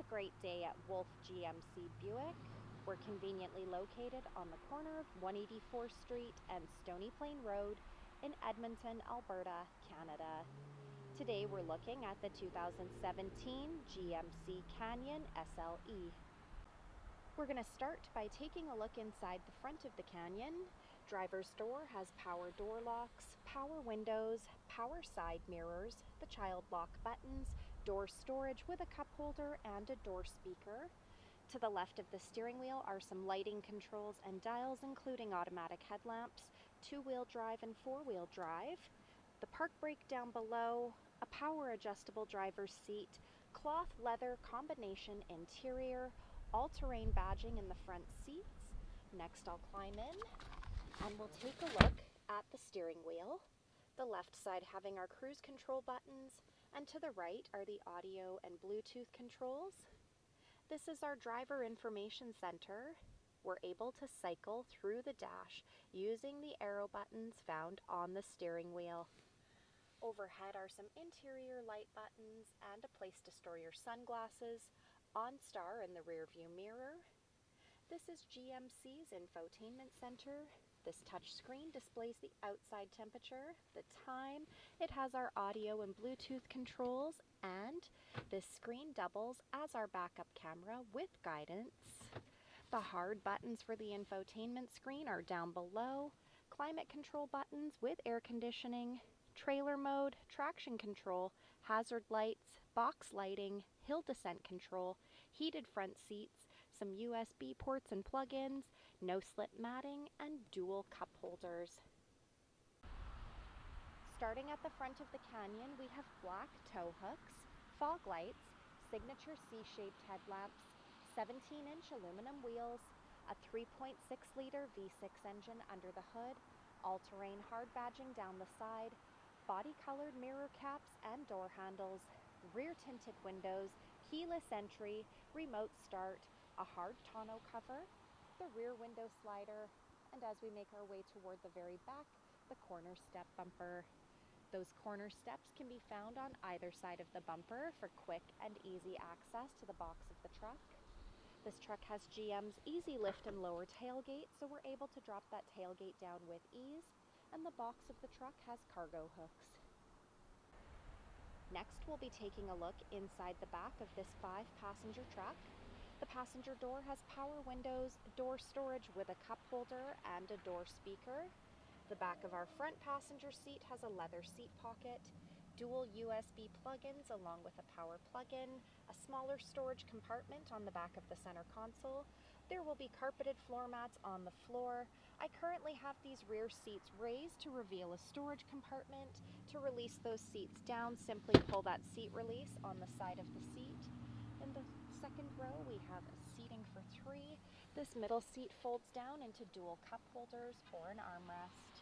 great day at Wolfe GMC Buick. We're conveniently located on the corner of 184th Street and Stony Plain Road in Edmonton, Alberta, Canada. Today we're looking at the 2017 GMC Canyon SLE. We're going to start by taking a look inside the front of the Canyon. Driver's door has power door locks, power windows, power side mirrors, the child lock buttons, door storage with a cup holder and a door speaker. To the left of the steering wheel are some lighting controls and dials, including automatic headlamps, two-wheel drive and four-wheel drive. The park brake down below, a power adjustable driver's seat, cloth leather combination interior, all-terrain badging in the front seats. Next I'll climb in and we'll take a look at the steering wheel. The left side having our cruise control buttons, and to the right are the audio and Bluetooth controls. This is our driver information center. We're able to cycle through the dash using the arrow buttons found on the steering wheel. Overhead are some interior light buttons and a place to store your sunglasses, OnStar in the rear view mirror. This is GMC's infotainment center. This touchscreen displays the outside temperature, the time. It has our audio and Bluetooth controls, and this screen doubles as our backup camera with guidance. The hard buttons for the infotainment screen are down below. Climate control buttons with air conditioning, trailer mode, traction control, hazard lights, box lighting, hill descent control, heated front seats, some USB ports and plug-ins, no-slip matting, and dual cup holders. Starting at the front of the Canyon, we have black tow hooks, fog lights, signature C-shaped headlamps, 17-inch aluminum wheels, a 3.6-liter V6 engine under the hood, all-terrain hard badging down the side, body-colored mirror caps and door handles, rear-tinted windows, keyless entry, remote start, a hard tonneau cover, the rear window slider, and as we make our way toward the very back, the corner step bumper. Those corner steps can be found on either side of the bumper for quick and easy access to the box of the truck. This truck has GM's easy lift and lower tailgate, so we're able to drop that tailgate down with ease, and the box of the truck has cargo hooks. Next, we'll be taking a look inside the back of this 5-passenger truck. The passenger door has power windows, door storage with a cup holder and a door speaker. The back of our front passenger seat has a leather seat pocket, dual USB plug-ins along with a power plug-in, a smaller storage compartment on the back of the center console. There will be carpeted floor mats on the floor. I currently have these rear seats raised to reveal a storage compartment. To release those seats down, simply pull that seat release on the side of the seat. In the second row, we have seating for 3. This middle seat folds down into dual cup holders or an armrest.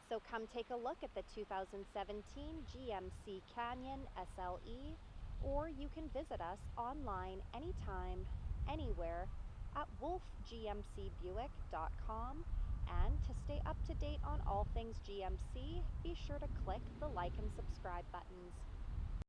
So come take a look at the 2017 GMC Canyon SLE, or you can visit us online anytime, anywhere at wolfegmcbuick.com. And to stay up to date on all things GMC, be sure to click the like and subscribe buttons.